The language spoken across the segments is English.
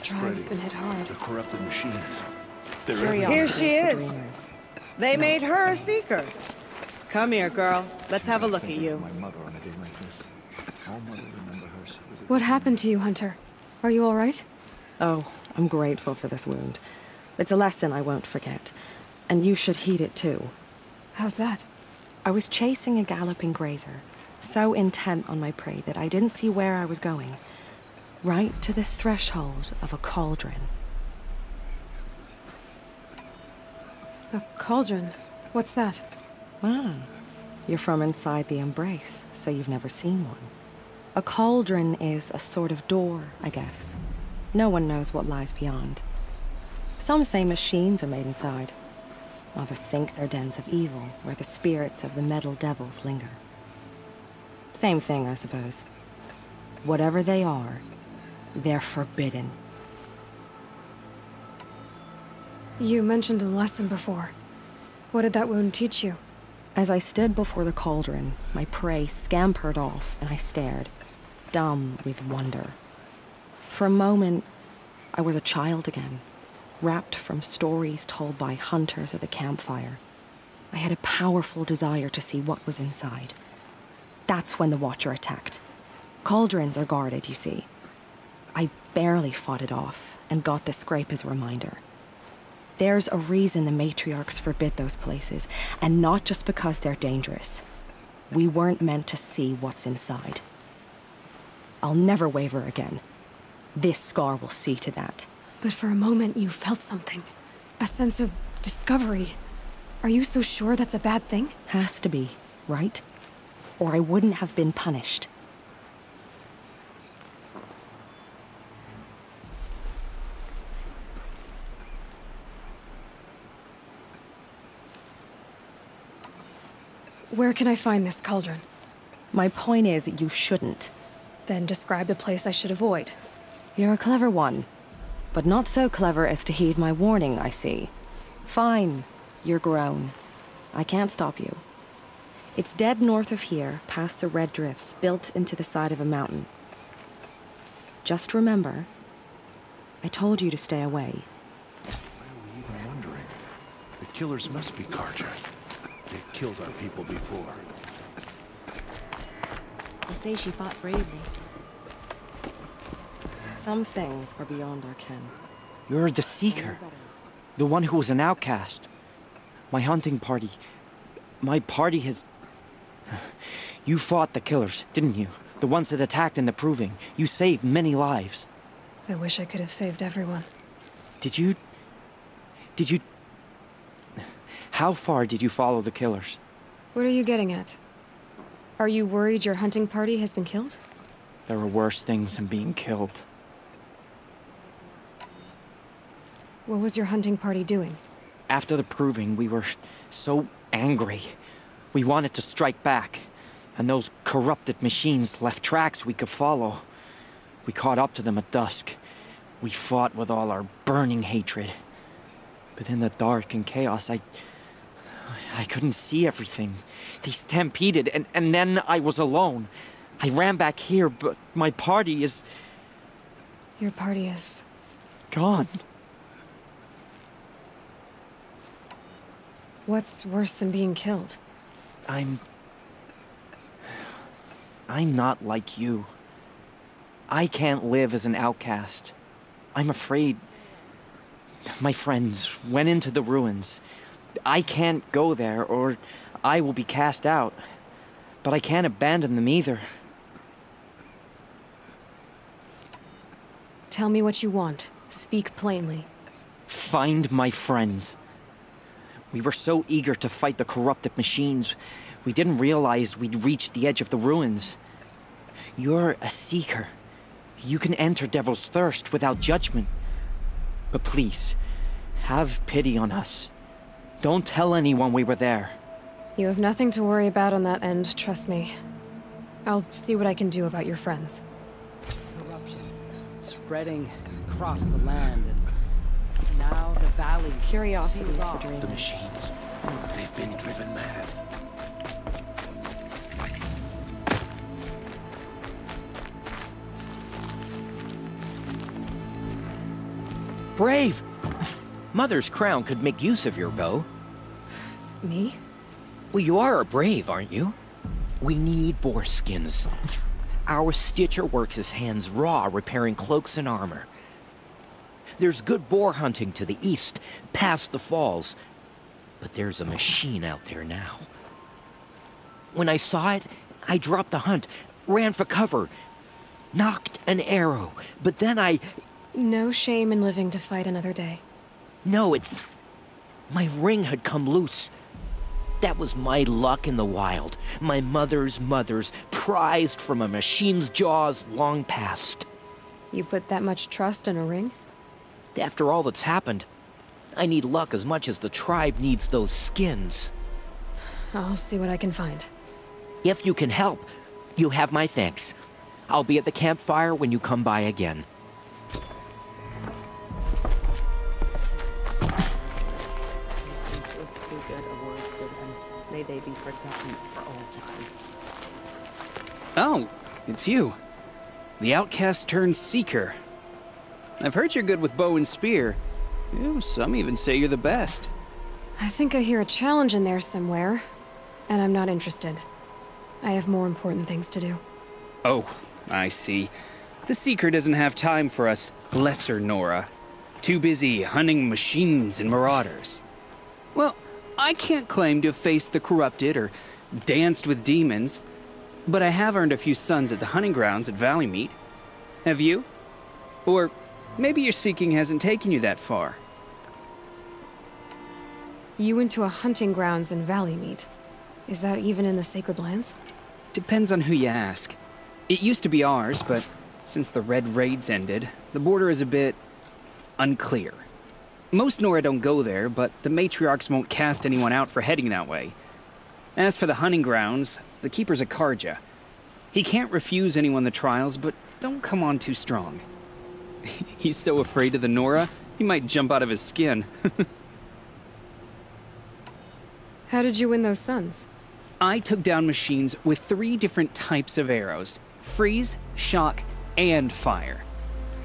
tribe's been hit hard. The corrupted machines. They're Here she is. They made her a seeker. Come here, girl. Let's have a look at you. What happened to you, Hunter? Are you all right? Oh, I'm grateful for this wound. It's a lesson I won't forget. And you should heed it too. How's that? I was chasing a galloping grazer, so intent on my prey that I didn't see where I was going. Right to the threshold of a cauldron. A cauldron? What's that? Ah, you're from inside the Embrace, so you've never seen one. A cauldron is a sort of door, I guess. No one knows what lies beyond. Some say machines are made inside. Others think they're dens of evil, where the spirits of the metal devils linger. Same thing, I suppose. Whatever they are, they're forbidden. You mentioned a lesson before. What did that wound teach you? As I stood before the cauldron, my prey scampered off, and I stared, dumb with wonder. For a moment, I was a child again, wrapped from stories told by hunters at the campfire. I had a powerful desire to see what was inside. That's when the Watcher attacked. Cauldrons are guarded, you see. I barely fought it off, and got the scrape as a reminder. There's a reason the matriarchs forbid those places, and not just because they're dangerous. We weren't meant to see what's inside. I'll never waver again. This scar will see to that. But for a moment you felt something. A sense of discovery. Are you so sure that's a bad thing? Has to be, right? Or I wouldn't have been punished. Where can I find this cauldron? My point is, you shouldn't. Then describe the place I should avoid. You're a clever one. But not so clever as to heed my warning, I see. Fine. You're grown. I can't stop you. It's dead north of here, past the red drifts, built into the side of a mountain. Just remember, I told you to stay away. I'm wondering. The killers must be Karja. They've killed our people before. They say she fought bravely. Some things are beyond our ken. You're the Seeker. The one who was an outcast. My hunting party. My party has... You fought the killers, didn't you? The ones that attacked in the Proving. You saved many lives. I wish I could have saved everyone. Did you... How far did you follow the killers? What are you getting at? Are you worried your hunting party has been killed? There are worse things than being killed. What was your hunting party doing? After the Proving, we were so angry. We wanted to strike back. And those corrupted machines left tracks we could follow. We caught up to them at dusk. We fought with all our burning hatred. But in the dark and chaos, I couldn't see everything. They stampeded, and then I was alone. I ran back here, but my party is... Your party is... gone. What's worse than being killed? I'm not like you. I can't live as an outcast. I'm afraid... My friends went into the ruins. I can't go there, or I will be cast out. But I can't abandon them either. Tell me what you want. Speak plainly. Find my friends. We were so eager to fight the corrupted machines, we didn't realize we'd reached the edge of the ruins. You're a seeker. You can enter Devil's Thirst without judgment. But please, have pity on us. Don't tell anyone we were there. You have nothing to worry about on that end, trust me. I'll see what I can do about your friends. Corruption spreading across the land, and now the valley. Curiosities for dreamers. The machines. They've been driven mad. Brave! Mother's crown could make use of your bow. Me? Well, you are a brave, aren't you? We need boar skins. Our stitcher works his hands raw repairing cloaks and armor. There's good boar hunting to the east, past the falls. But there's a machine out there now. When I saw it, I dropped the hunt, ran for cover, knocked an arrow, but then I... No shame in living to fight another day. No, it's... My ring had come loose. That was my luck in the wild. My mother's prized from a machine's jaws long past. You put that much trust in a ring? After all that's happened, I need luck as much as the tribe needs those skins. I'll see what I can find. If you can help, you have my thanks. I'll be at the campfire when you come by again. May they be forgotten for all time. Oh, it's you. The outcast turned seeker. I've heard you're good with bow and spear. Ew, some even say you're the best. I think I hear a challenge in there somewhere, and I'm not interested. I have more important things to do. Oh, I see. The seeker doesn't have time for us lesser Nora. Too busy hunting machines and marauders. Well, I can't claim to have faced the corrupted or danced with demons, but I have earned a few sons at the hunting grounds at Valleymeet. Have you? Or maybe your seeking hasn't taken you that far. You went to a hunting grounds in Valleymeet. Is that even in the Sacred Lands? Depends on who you ask. It used to be ours, but since the Red Raids ended, the border is a bit unclear. Most Nora don't go there, but the matriarchs won't cast anyone out for heading that way. As for the hunting grounds, the keeper's a Karja. He can't refuse anyone the trials, but don't come on too strong. He's so afraid of the Nora, he might jump out of his skin. How did you win those sons? I took down machines with 3 different types of arrows: freeze, shock, and fire.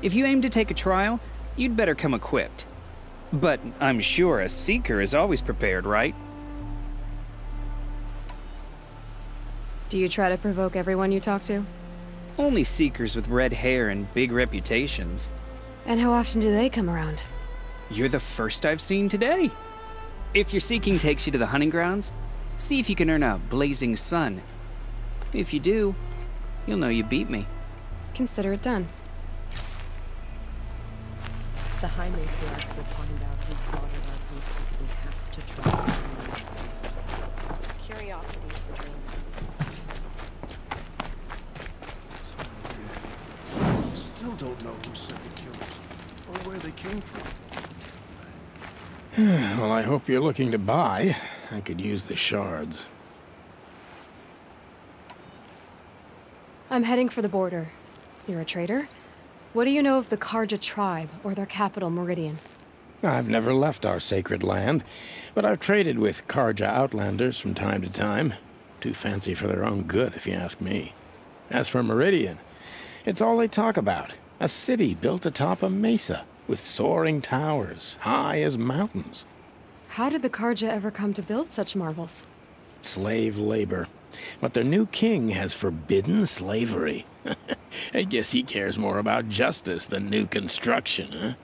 If you aim to take a trial, you'd better come equipped. But I'm sure a seeker is always prepared, right? Do you try to provoke everyone you talk to? Only seekers with red hair and big reputations. And how often do they come around? You're the first I've seen today. If your seeking takes you to the hunting grounds, see if you can earn a blazing sun. If you do, you'll know you beat me. Consider it done. The High Matriarchs will find out who slaughtered our people. We have to trust them. Curiosities for dreams. Still don't know who sent the killers, or where they came from. Well, I hope you're looking to buy. I could use the shards. I'm heading for the border. You're a trader? What do you know of the Karja tribe, or their capital, Meridian? I've never left our sacred land, but I've traded with Karja outlanders from time to time. Too fancy for their own good, if you ask me. As for Meridian, it's all they talk about. A city built atop a mesa, with soaring towers, high as mountains. How did the Karja ever come to build such marvels? Slave labor. But their new king has forbidden slavery. I guess he cares more about justice than new construction, huh?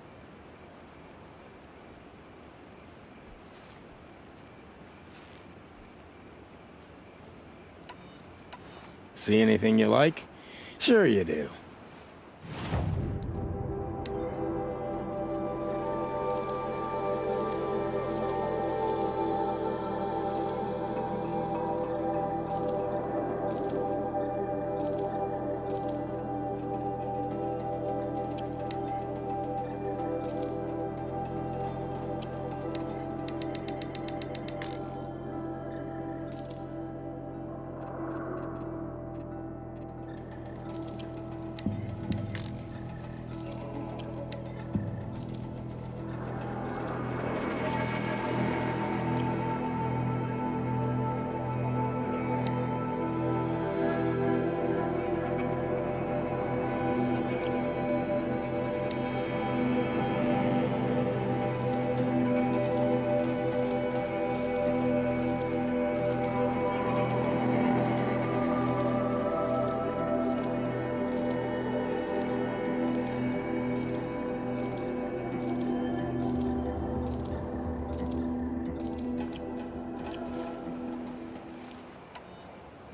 See anything you like? Sure you do.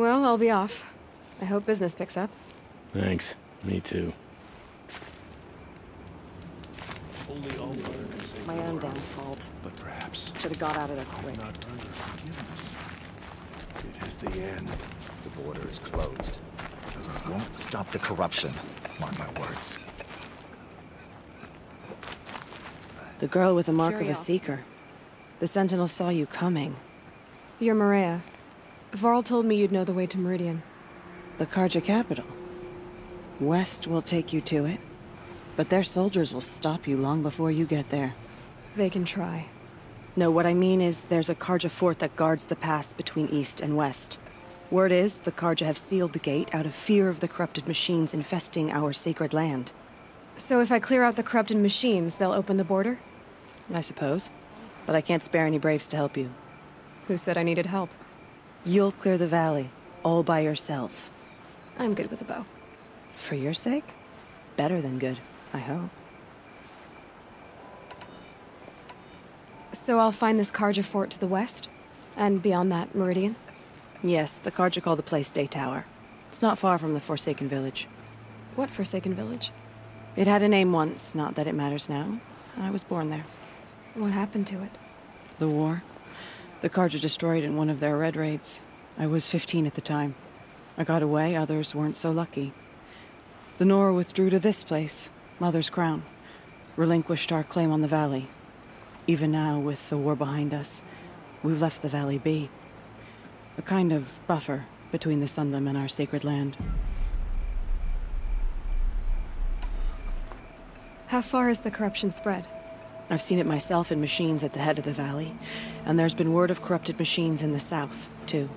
Well, I'll be off. I hope business picks up. Thanks. Me too. Only all mother can save My the own world. damn fault. But perhaps Should have got out of there quick. not earn her forgiveness. It is the end. The border is closed. Won't stop the corruption. Mark my words. The girl with the mark of a Curiosity. seeker. The Sentinel saw you coming. You're Maria. Varl told me you'd know the way to Meridian. The Karja capital. West will take you to it, but their soldiers will stop you long before you get there. They can try. No, what I mean is there's a Karja fort that guards the pass between East and West. Word is, the Karja have sealed the gate out of fear of the corrupted machines infesting our sacred land. So if I clear out the corrupted machines, they'll open the border? I suppose. But I can't spare any braves to help you. Who said I needed help? You'll clear the valley, all by yourself. I'm good with a bow. For your sake? Better than good, I hope. So I'll find this Karja fort to the west? And beyond that, Meridian? Yes, the Karja call the place Day Tower. It's not far from the Forsaken Village. What Forsaken Village? It had a name once, not that it matters now. I was born there. What happened to it? The war. The Karja destroyed it in one of their red raids. I was 15 at the time. I got away, others weren't so lucky. The Nora withdrew to this place, Mother's Crown. Relinquished our claim on the valley. Even now, with the war behind us, we've left the valley be. A kind of buffer between the Sundom and our sacred land. How far has the corruption spread? I've seen it myself in machines at the head of the valley, and there's been word of corrupted machines in the south, too.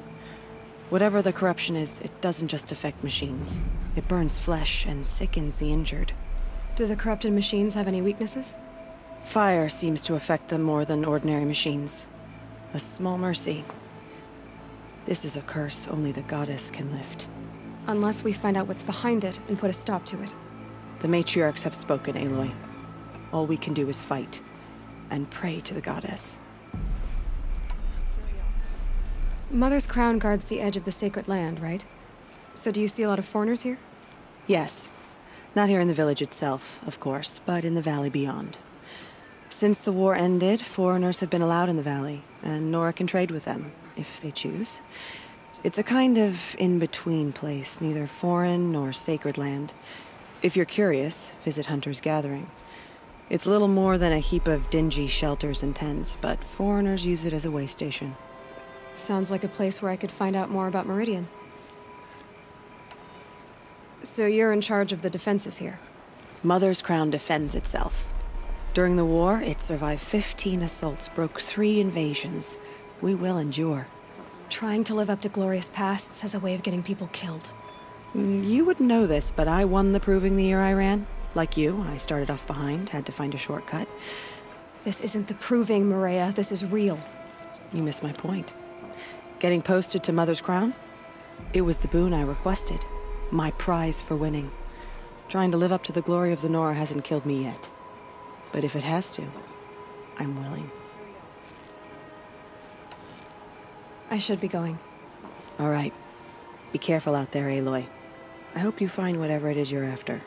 Whatever the corruption is, it doesn't just affect machines. It burns flesh and sickens the injured. Do the corrupted machines have any weaknesses? Fire seems to affect them more than ordinary machines. A small mercy. This is a curse only the goddess can lift. Unless we find out what's behind it and put a stop to it. The matriarchs have spoken, Aloy. All we can do is fight, and pray to the goddess. Mother's Crown guards the edge of the sacred land, right? So do you see a lot of foreigners here? Yes. Not here in the village itself, of course, but in the valley beyond. Since the war ended, foreigners have been allowed in the valley, and Nora can trade with them, if they choose. It's a kind of in-between place, neither foreign nor sacred land. If you're curious, visit Hunter's Gathering. It's little more than a heap of dingy shelters and tents, but foreigners use it as a way station. Sounds like a place where I could find out more about Meridian. So you're in charge of the defenses here? Mother's Crown defends itself. During the war, it survived 15 assaults, broke 3 invasions. We will endure. Trying to live up to glorious pasts has a way of getting people killed. You wouldn't know this, but I won the proving the year I ran. Like you, I started off behind, had to find a shortcut. This isn't the proving, Maria. This is real. You missed my point. Getting posted to Mother's Crown? It was the boon I requested. My prize for winning. Trying to live up to the glory of the Nora hasn't killed me yet. But if it has to, I'm willing. I should be going. All right. Be careful out there, Aloy. I hope you find whatever it is you're after.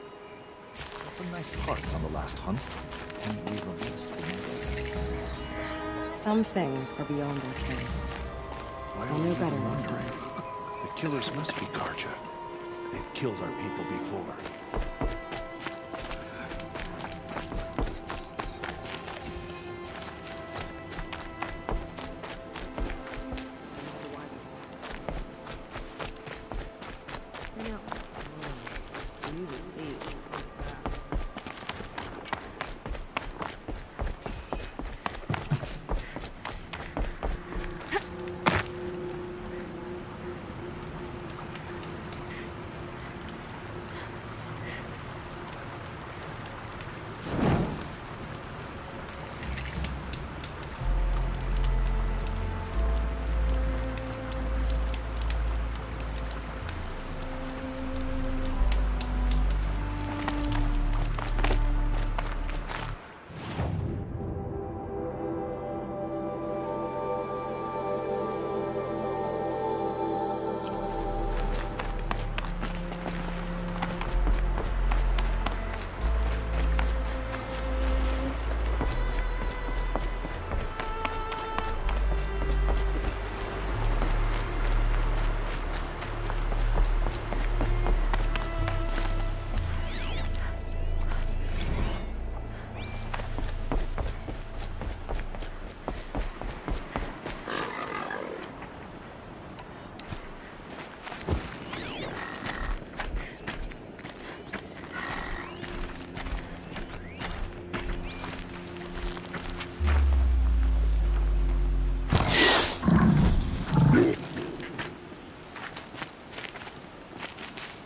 Got some nice parts on the last hunt. And we've released Some things are beyond our ken. Why I'll are we know even better next wondering? time. The killers must be Karja. They've killed our people before.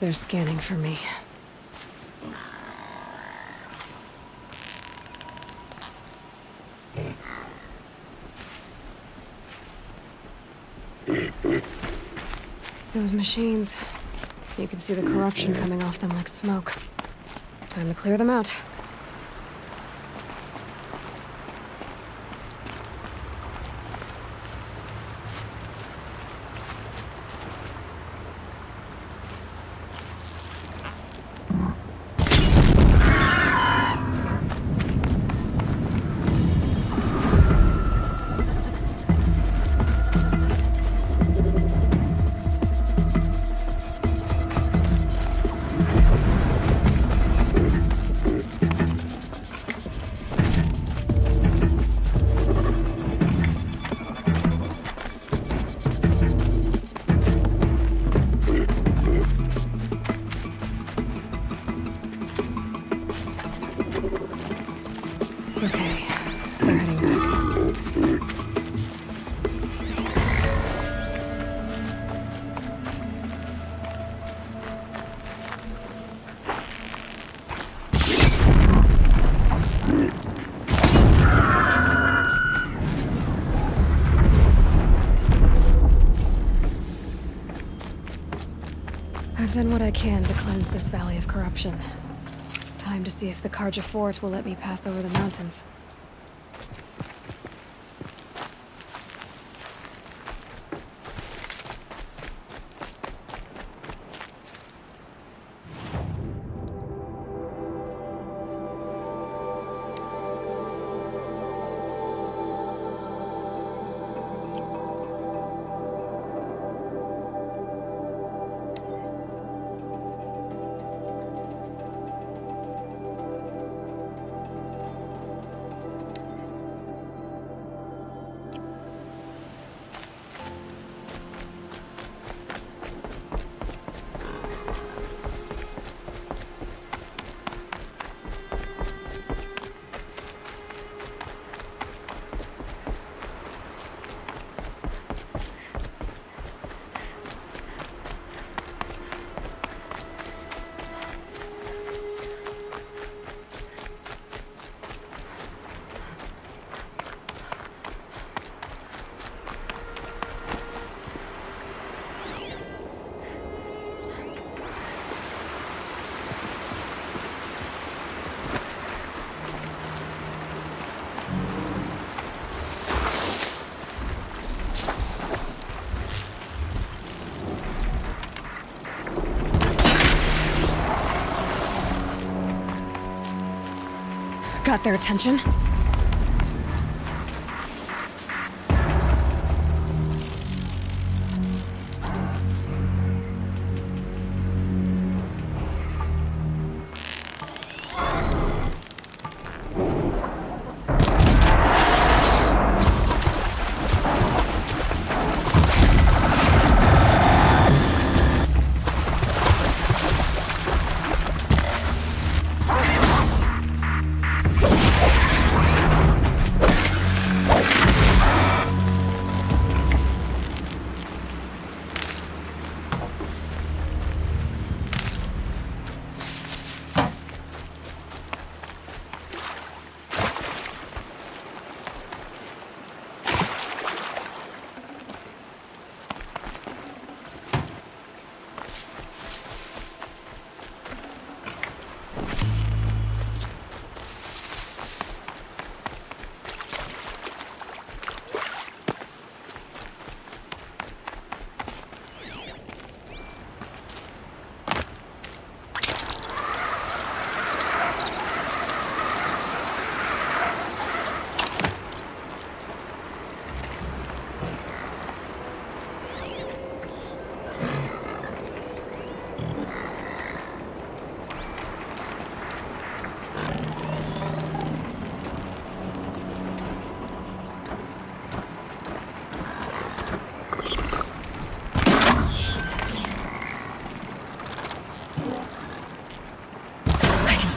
They're scanning for me. Those machines. You can see the corruption coming off them like smoke. Time to clear them out. Okay, they're heading back. I've done what I can to cleanse this valley of corruption. Time to see if the Karja fort will let me pass over the mountains. Got their attention?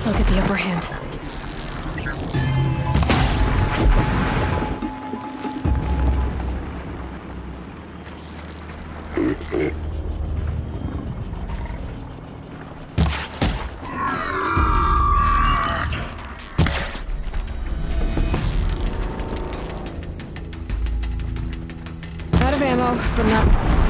Still get the upper hand. Oh, but not